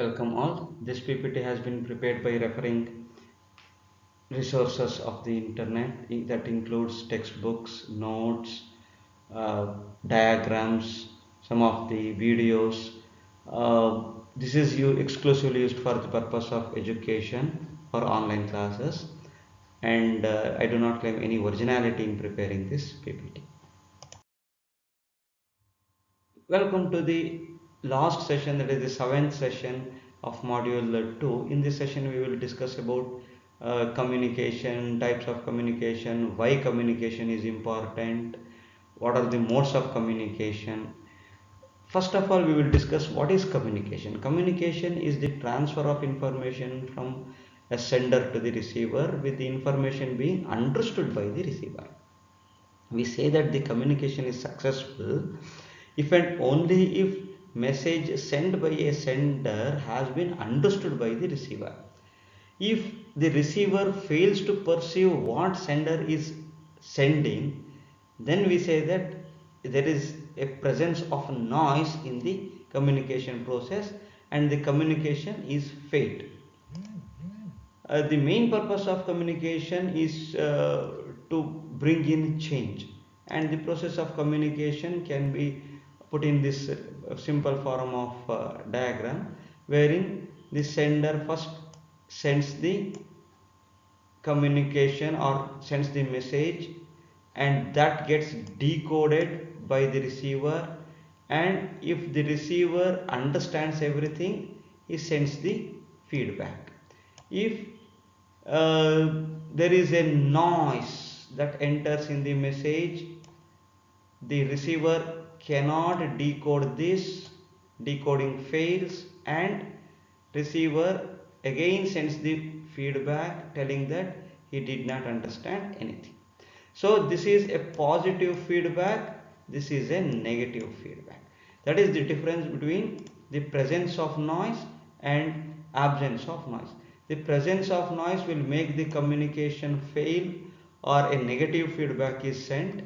Welcome all. This PPT has been prepared by referring resources of the internet that includes textbooks, notes, diagrams, some of the videos. This is exclusively used for the purpose of education or online classes, and I do not claim any originality in preparing this PPT. Welcome to the last session, that is the seventh session of module 2. In this session we will discuss about communication, types of communication, why communication is important, what are the modes of communication. First of all, we will discuss what is communication. Communication is the transfer of information from a sender to the receiver, with the information being understood by the receiver. We say that the communication is successful if and only if message sent by a sender has been understood by the receiver. If the receiver fails to perceive what sender is sending, then we say that there is a presence of noise in the communication process and the communication is failed. The main purpose of communication is to bring in change, and the process of communication can be put in this simple form of diagram, wherein the sender first sends the communication or sends the message, and that gets decoded by the receiver, and if the receiver understands everything, he sends the feedback. If there is a noise that enters in the message, the receiver cannot decode this, decoding fails, and receiver again sends the feedback telling that he did not understand anything. So this is a positive feedback, this is a negative feedback. That is the difference between the presence of noise and absence of noise. The presence of noise will make the communication fail or a negative feedback is sent,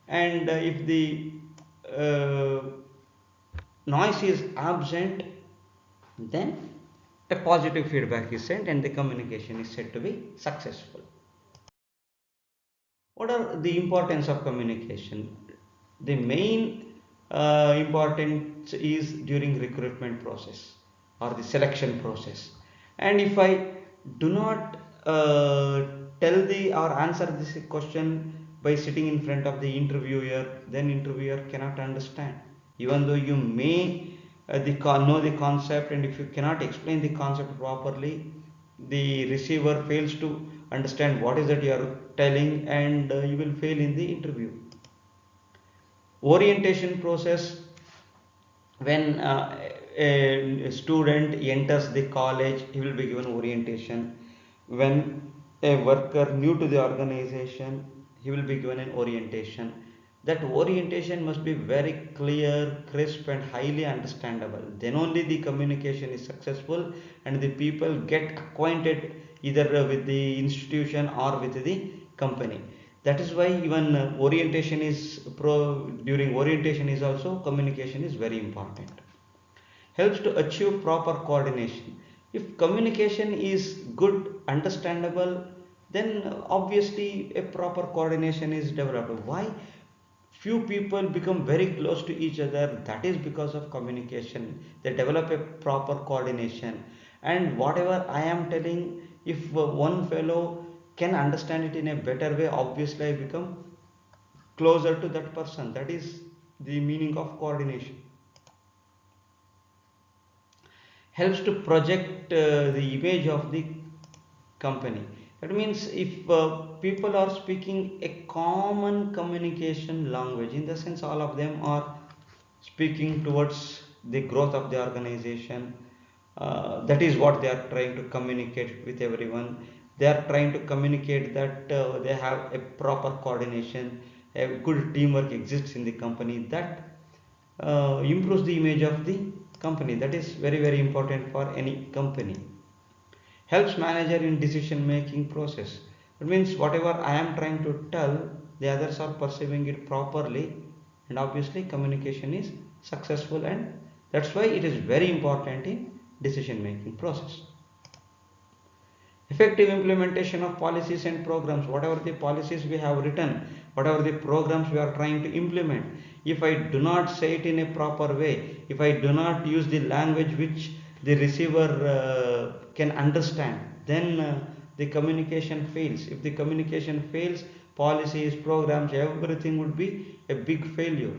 and if the uh, noise is absent, then a positive feedback is sent and the communication is said to be successful. What are the importance of communication? The main importance is during recruitment process or the selection process. And if I do not tell the or answer this question by sitting in front of the interviewer, then interviewer cannot understand. Even though you may know the concept, and if you cannot explain the concept properly, the receiver fails to understand what is that you are telling, and you will fail in the interview. Orientation process: when a student enters the college, he will be given orientation. When a worker new to the organization, he will be given an orientation. That orientation must be very clear, crisp, and highly understandable. Then only the communication is successful and the people get acquainted either with the institution or with the company. That is why even during orientation is also communication is very important. Helps to achieve proper coordination. If communication is good, understandable, then obviously a proper coordination is developed. Why few people become very close to each other? That is because of communication. They develop a proper coordination, and whatever I am telling, if one fellow can understand it in a better way, obviously I become closer to that person. That is the meaning of coordination. Helps to project the image of the company. That means if people are speaking a common communication language, in the sense all of them are speaking towards the growth of the organization, that is what they are trying to communicate with everyone. They are trying to communicate that they have a proper coordination, a good teamwork exists in the company. That improves the image of the company. That is very important for any company. Helps manager in decision making process. It means whatever I am trying to tell, the others are perceiving it properly, and obviously communication is successful, and that's why it is very important in decision making process. Effective implementation of policies and programs, whatever the policies we have written, whatever the programs we are trying to implement, if I do not say it in a proper way, if I do not use the language which the receiver can understand, then the communication fails. If the communication fails, policies, programs, everything would be a big failure.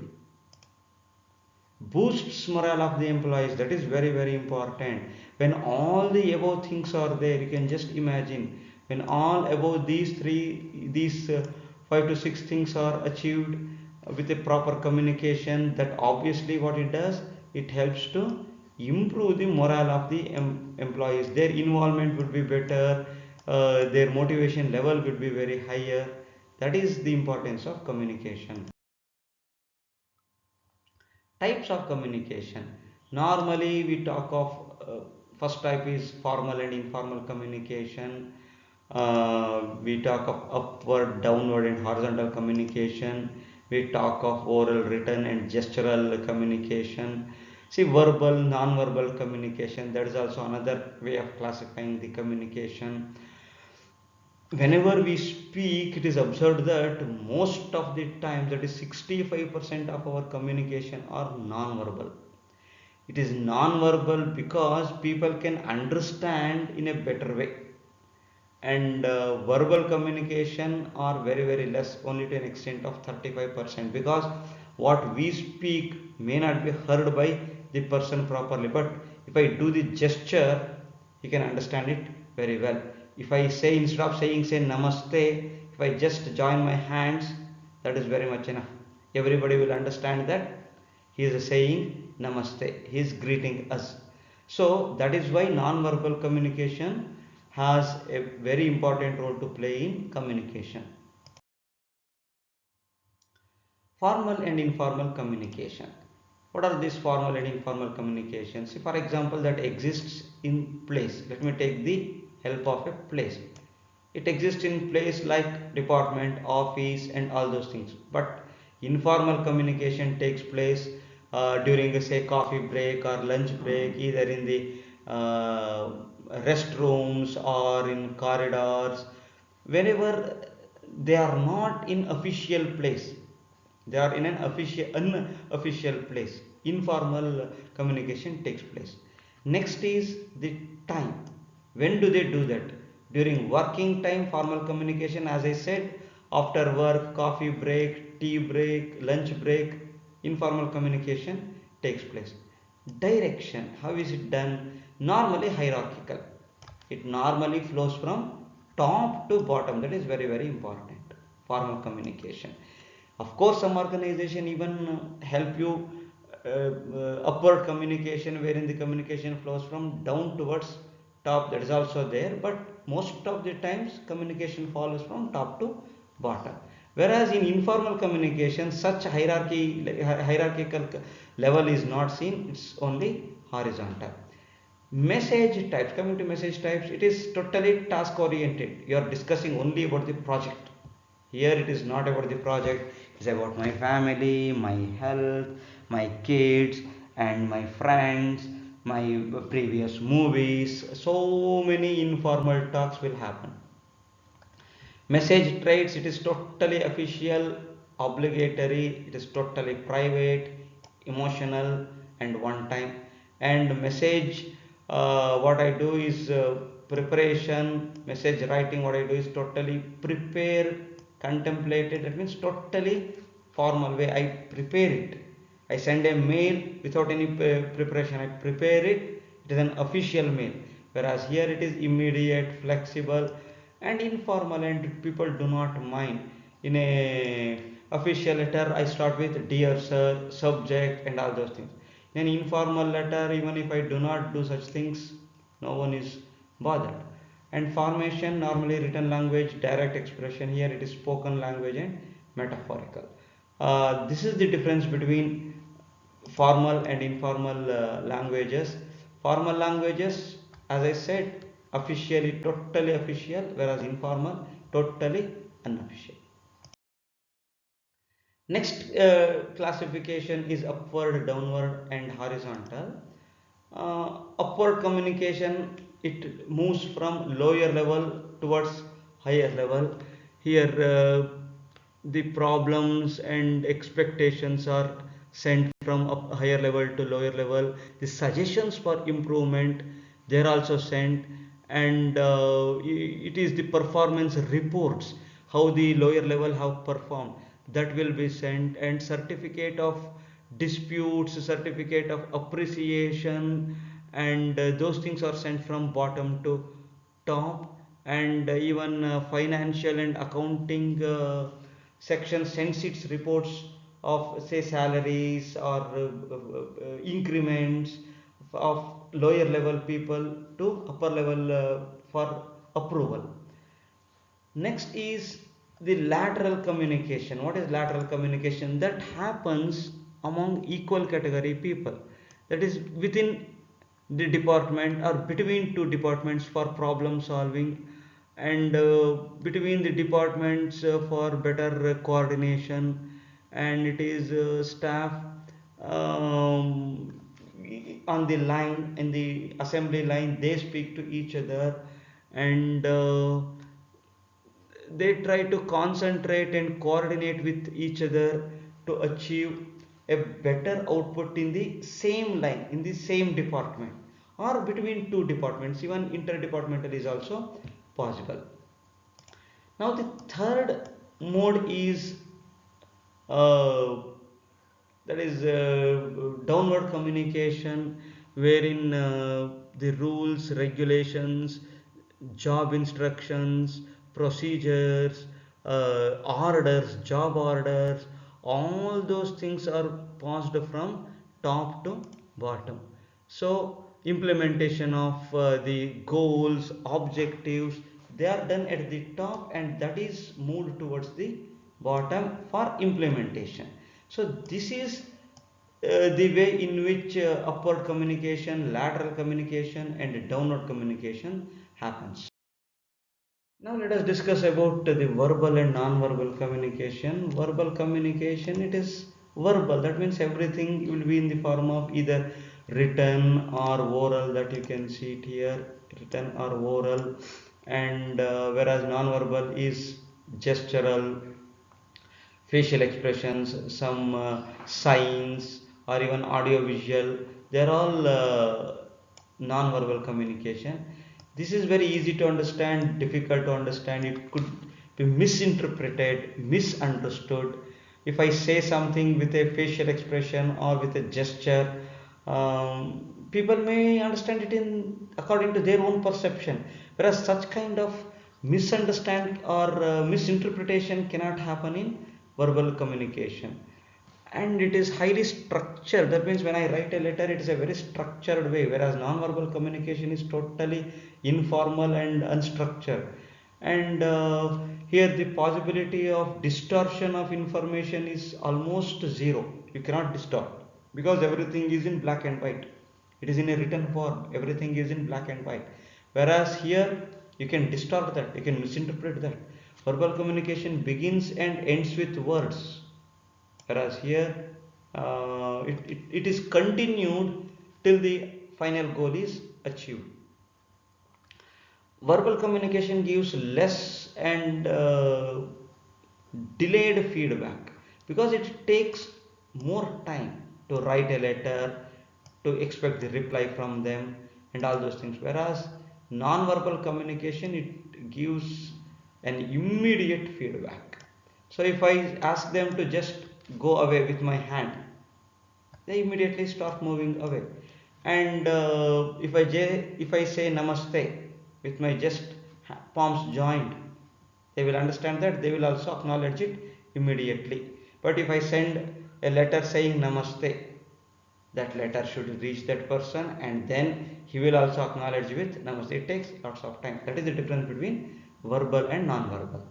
Boosts morale of the employees, that is very very important. When all the above things are there, you can just imagine, when all above these 5 to 6 things are achieved with a proper communication, that obviously what it does, it helps to improve the morale of the employees. Their involvement would be better, their motivation level would be very higher. That is the importance of communication. Types of communication, normally we talk of first type is formal and informal communication. We talk of upward, downward and horizontal communication. We talk of oral, written and gestural communication. See, verbal, non-verbal communication, that is also another way of classifying the communication. Whenever we speak, it is observed that most of the time, that is 65% of our communication are non-verbal. It is non-verbal because people can understand in a better way, and verbal communication are very very less, only to an extent of 35%, because what we speak may not be heard by the person properly, but if I do the gesture, you can understand it very well. If I say, instead of saying say namaste, if I just join my hands, that is very much enough. Everybody will understand that he is saying namaste, he is greeting us. So that is why non-verbal communication has a very important role to play in communication. Formal and informal communication, what are these formal and informal communications? See, for example, that exists in place. Let me take the help of a place. It exists in place like department, office and all those things, but informal communication takes place during say coffee break or lunch break, either in the restrooms or in corridors, wherever they are not in official place, they are in an unofficial place, informal communication takes place. Next is the time. When do they do that? During working time, formal communication, as I said, after work, coffee break, tea break, lunch break, informal communication takes place. Direction, how is it done? Normally hierarchical, it normally flows from top to bottom, that is very very important. Formal communication, of course some organization even help you upward communication, wherein the communication flows from down towards top, that is also there, but most of the times communication follows from top to bottom. Whereas in informal communication, such hierarchical level is not seen, it's only horizontal. Message types, coming to message types, it is totally task oriented. You are discussing only about the project. Here it is not about the project, it's about my family, my health, my kids and my friends, my previous movies. So many informal talks will happen. Message traits, it is totally official, obligatory, it is totally private, emotional and one time. And message, what I do is preparation, message writing, what I do is totally prepare, contemplated, that means totally formal way I prepare it. I send a mail without any preparation, I prepare it, it is an official mail. Whereas here it is immediate, flexible and informal, and people do not mind. In a official letter, I start with dear sir, subject and all those things. In an informal letter, even if I do not do such things, no one is bothered. And formation, normally written language, direct expression, here it is spoken language and metaphorical. This is the difference between formal and informal languages. Formal languages, as I said, officially totally official, whereas informal totally unofficial. Next classification is upward, downward and horizontal. Upward communication, it moves from lower level towards higher level. Here the problems and expectations are sent from up higher level to lower level. The suggestions for improvement, they are also sent. And it is the performance reports, how the lower level have performed, that will be sent. And certificate of disputes, certificate of appreciation, and those things are sent from bottom to top. And even financial and accounting section sends its reports of, say, salaries or increments of lower level people to upper level for approval. Next is the lateral communication. What is lateral communication? That happens among equal category people. That is within the department or between two departments for problem solving, and between the departments for better coordination. And it is staff um, on the line, in the assembly line, they speak to each other. And they try to concentrate and coordinate with each other to achieve a better output in the same line, in the same department, or between two departments. Even interdepartmental is also possible. Now the third mode is uh, that is downward communication, wherein the rules, regulations, job instructions, procedures, orders, job orders, all those things are passed from top to bottom. So implementation of the goals, objectives, they are done at the top, and that is moved towards the bottom for implementation. So this is the way in which upward communication, lateral communication, and downward communication happens. Now let us discuss about the verbal and non-verbal communication. Verbal communication, it is verbal. That means everything will be in the form of either written or oral, that you can see it here, written or oral. And whereas non-verbal is gestural, facial expressions, some signs, or even audio visual. They are all non-verbal communication. This is very easy to understand, difficult to understand. It could be misinterpreted, misunderstood. If I say something with a facial expression or with a gesture, people may understand it in according to their own perception, whereas such kind of misunderstand or misinterpretation cannot happen in verbal communication. And it is highly structured. That means when I write a letter, it is a very structured way, whereas non-verbal communication is totally informal and unstructured. And here the possibility of distortion of information is almost zero. You cannot distort, because everything is in black and white. It is in a written form, everything is in black and white. Whereas here you can distort that, you can misinterpret that. Verbal communication begins and ends with words, whereas here it is continued till the final goal is achieved. Verbal communication gives less and delayed feedback, because it takes more time to write a letter, to expect the reply from them, and all those things. Whereas non-verbal communication, it gives an immediate feedback. So if I ask them to just go away with my hand, they immediately start moving away. And if I say namaste with my just palms joined, they will understand that, they will also acknowledge it immediately. But if I send a letter saying namaste, that letter should reach that person, and then he will also acknowledge with namaste. It takes lots of time. That is the difference between verbal and non-verbal.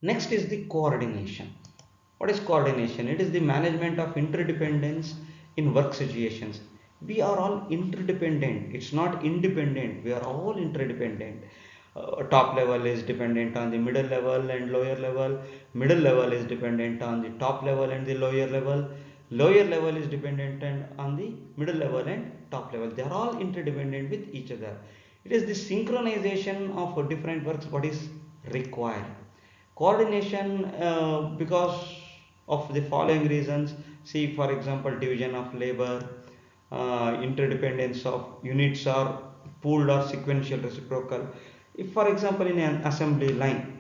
Next is the coordination. What is coordination? It is the management of interdependence in work situations. We are all interdependent. It's not independent. We are all interdependent. Top level is dependent on the middle level and lower level. Middle level is dependent on the top level and the lower level. lower level is dependent on the middle level and top level. They are all interdependent with each other. It is the synchronization of different works what is required. Coordination, because of the following reasons. See, for example, division of labor, interdependence of units are pooled or sequential reciprocal. If, for example, in an assembly line,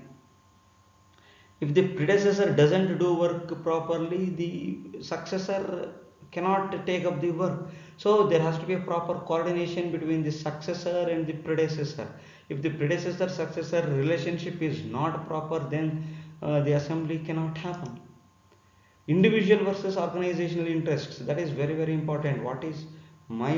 if the predecessor doesn't do work properly, the successor cannot take up the work. So there has to be a proper coordination between the successor and the predecessor. If the predecessor successor relationship is not proper, then the assembly cannot happen. Individual versus organizational interests, that is very very important. What is my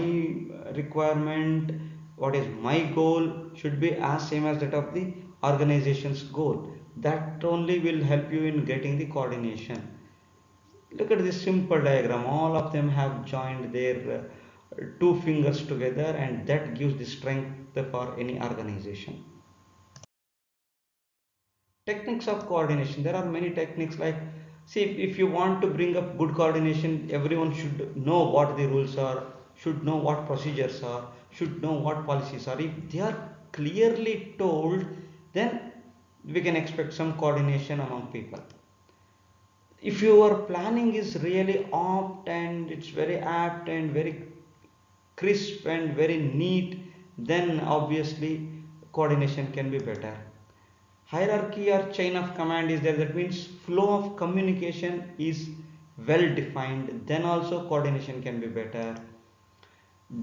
requirement, what is my goal should be as same as that of the organization's goal. That only will help you in getting the coordination. Look at this simple diagram, all of them have joined their two fingers together, and that gives the strength for any organization. Techniques of coordination, there are many techniques. Like, see, if you want to bring up good coordination, everyone should know what the rules are, should know what procedures are, should know what policies are. If they are clearly told, then we can expect some coordination among people. If your planning is really apt and it's very apt and very crisp and very neat, then obviously coordination can be better. Hierarchy or chain of command is there, that means flow of communication is well defined, then also coordination can be better.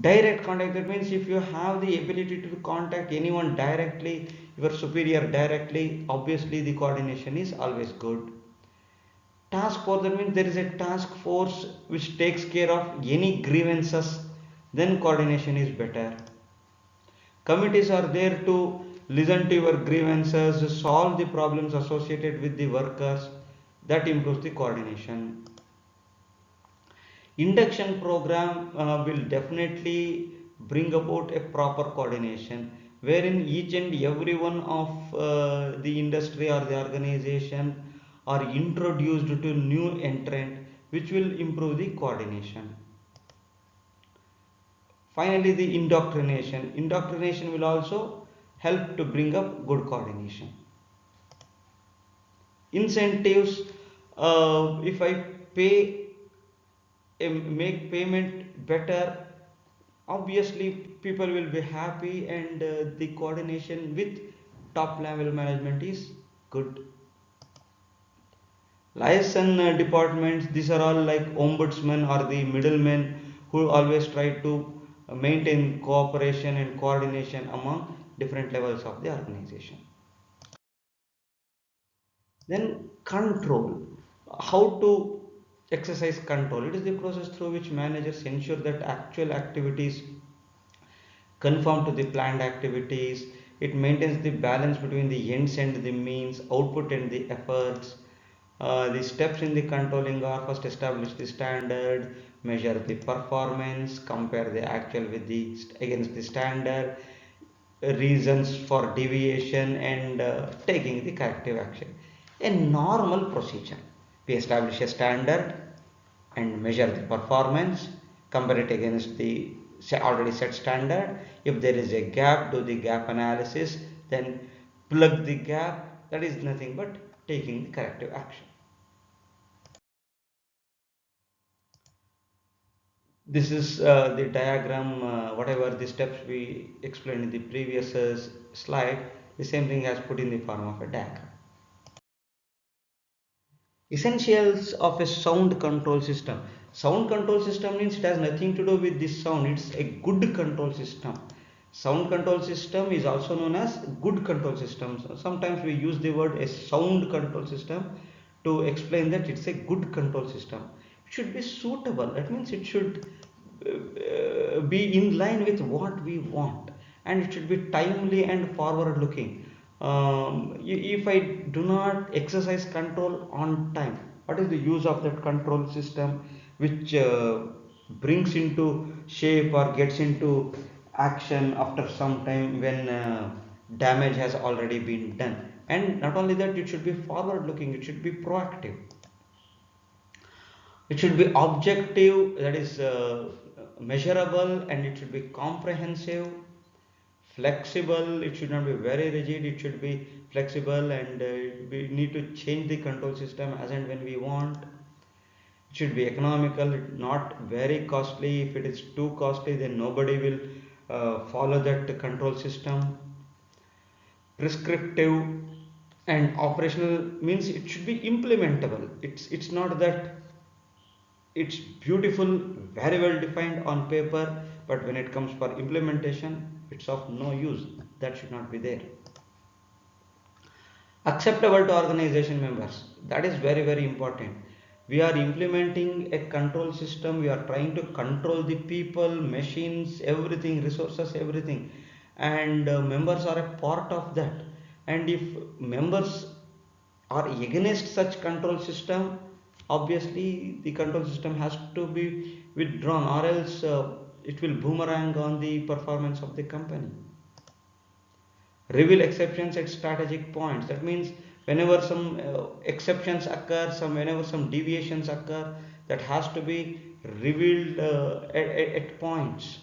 Direct contact, that means if you have the ability to contact anyone directly, your superior directly, obviously the coordination is always good. Task force, that means there is a task force which takes care of any grievances, then coordination is better. Committees are there to listen to your grievances, solve the problems associated with the workers, that improves the coordination. Induction program will definitely bring about a proper coordination, wherein each and every one of the industry or the organization are introduced to new entrant, which will improve the coordination. Finally, the indoctrination. Indoctrination will also help to bring up good coordination. Incentives, if I pay, make payment better, obviously people will be happy, and the coordination with top level management is good. Liaison departments, these are all like ombudsman or the middlemen who always try to maintain cooperation and coordination among different levels of the organization. Then control, how to exercise control. It is the process through which managers ensure that actual activities conform to the planned activities. It maintains the balance between the ends and the means, output and the efforts. The steps in the controlling are: first, establish the standard, measure the performance, compare the actual with the against the standard, reasons for deviation, and taking the corrective action. A normal procedure: we establish a standard and measure the performance, compare it against the already set standard. If there is a gap, do the gap analysis, then plug the gap. That is nothing but taking the corrective action. This is the diagram, whatever the steps we explained in the previous slide, the same thing has put in the form of a diagram. Essentials of a sound control system. Sound control system means it has nothing to do with this sound, it's a good control system. Sound control system is also known as good control system. So sometimes we use the word a sound control system to explain that it's a good control system. It should be suitable, that means it should be in line with what we want, and it should be timely and forward looking. If I do not exercise control on time, what is the use of that control system which brings into shape or gets into action after some time when damage has already been done? And not only that, it should be forward looking, it should be proactive. It should be objective, that is measurable, and it should be comprehensive, flexible. It should not be very rigid, it should be flexible, and we need to change the control system as and when we want. It should be economical, not very costly. If it is too costly, then nobody will follow that control system. Prescriptive and operational means it should be implementable. It's not that it's beautiful, very well defined on paper, but when it comes for implementation, it's of no use. That should not be there. Acceptable to organization members, that is very very important. We are implementing a control system, we are trying to control the people, machines, everything, resources, everything, and members are a part of that. And if members are against such control system, obviously the control system has to be withdrawn, or else it will boomerang on the performance of the company. Reveal exceptions at strategic points, that means whenever some exceptions occur, whenever some deviations occur, that has to be revealed at points.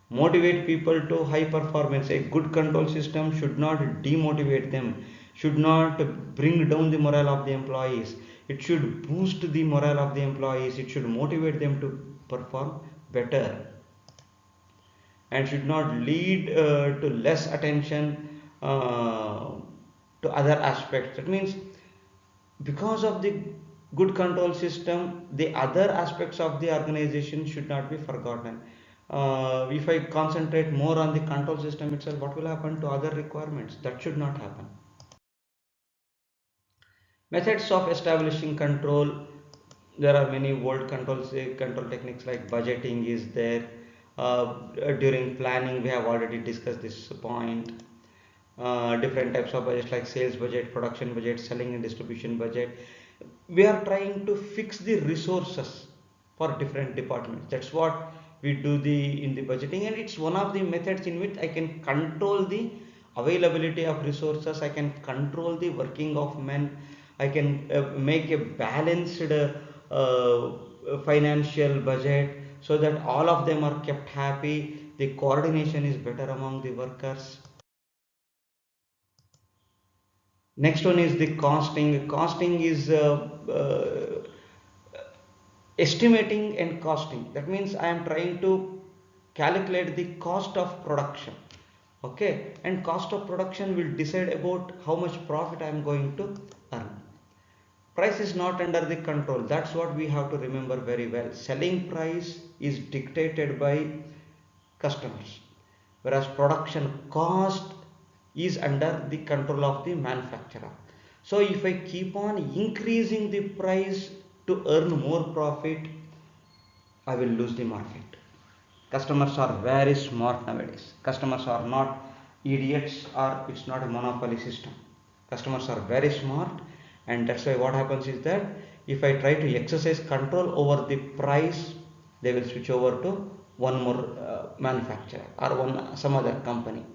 Motivate people to high performance. A good control system should not demotivate them, should not bring down the morale of the employees. It should boost the morale of the employees, it should motivate them to perform better, and should not lead to less attention to other aspects. That means because of the good control system, the other aspects of the organization should not be forgotten. If I concentrate more on the control system itself, what will happen to other requirements? That should not happen. Methods of establishing control, there are many old control techniques like budgeting is there. During planning we have already discussed this point. Different types of budgets like sales budget, production budget, selling and distribution budget. We are trying to fix the resources for different departments. That's what we do in the budgeting, and it's one of the methods in which I can control the availability of resources, I can control the working of men, I can make a balanced financial budget, so that all of them are kept happy, the coordination is better among the workers. Next one is the costing. Costing is estimating and costing. That means I am trying to calculate the cost of production. Okay, and cost of production will decide about how much profit I am going to earn. Price is not under the control. That's what we have to remember very well. Selling price is dictated by customers, whereas production cost is under the control of the manufacturer. So if I keep on increasing the price to earn more profit, I will lose the market. Customers are very smart nowadays. Customers are not idiots, or it's not a monopoly system. Customers are very smart, and that's why what happens is that if I try to exercise control over the price, they will switch over to one more manufacturer or some other company.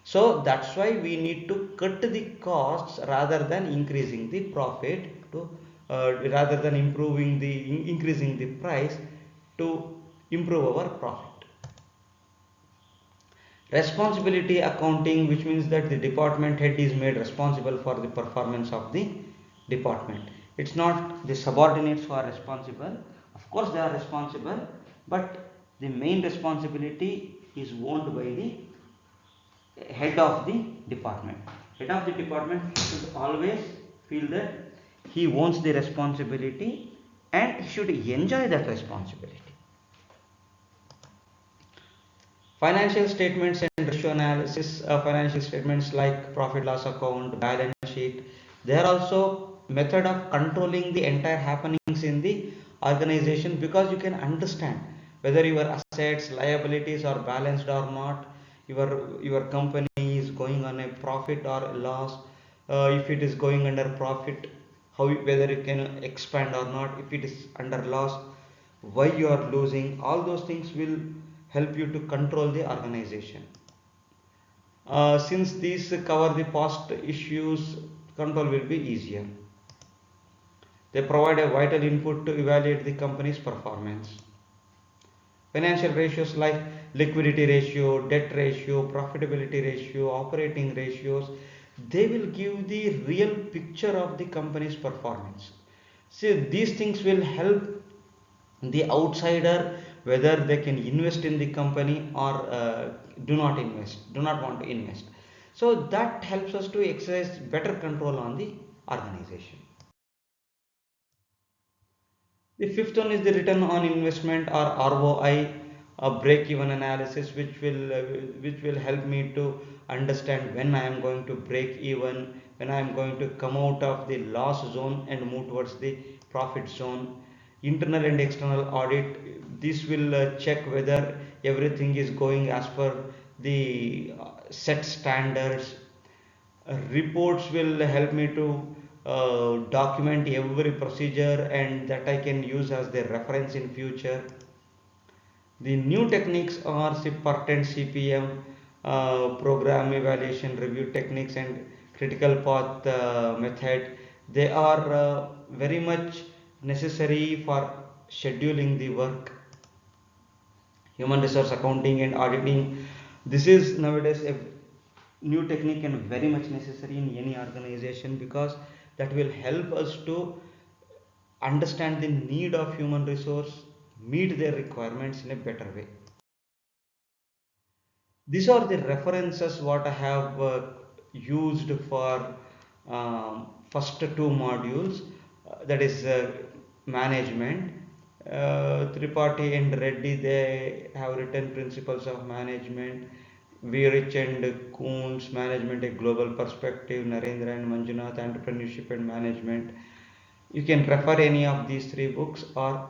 So that's why we need to cut the costs rather than increasing the profit, to rather than increasing the price to improve our profit. Responsibility accounting, which means that the department head is made responsible for the performance of the department. It's not the subordinates who are responsible. Of course they are responsible, but the main responsibility is owned by the head of the department. Head of the department should always feel that he owns the responsibility, and he should enjoy that responsibility. Financial statements and ratio analysis. Financial statements like profit loss account, balance sheet, they are also method of controlling the entire happenings in the organization, because you can understand whether your assets, liabilities are balanced or not, your company is going on a profit or a loss. If it is going under profit, whether it can expand or not. If it is under loss, why you are losing. All those things will help you to control the organization. Since these cover the past issues, control will be easier. They provide a vital input to evaluate the company's performance. Financial ratios like liquidity ratio, debt ratio, profitability ratio, operating ratios, they will give the real picture of the company's performance. See, these things will help the outsider whether they can invest in the company or do not want to invest. So that helps us to exercise better control on the organization. The fifth one is the return on investment or ROI, a break even analysis, which will help me to understand when I am going to break even, when I am going to come out of the loss zone and move towards the profit zone. Internal and external audit, this will check whether everything is going as per the set standards. Reports will help me to document every procedure and that I can use as the reference in future. The new techniques are PERT and CPM, program evaluation review techniques and critical path method. They are very much necessary for scheduling the work. Human resource accounting and auditing, this is nowadays a new technique and very much necessary in any organization, because that will help us to understand the need of human resource, meet their requirements in a better way. These are the references what I have used for first two modules, that is management. Tripathi and Reddy, they have written principles of management. Virich and Coons, management a global perspective. Narendra and Manjunath, entrepreneurship and management. You can refer any of these three books, or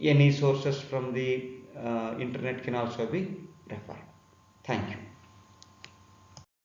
any sources from the internet can also be referred. Thank you.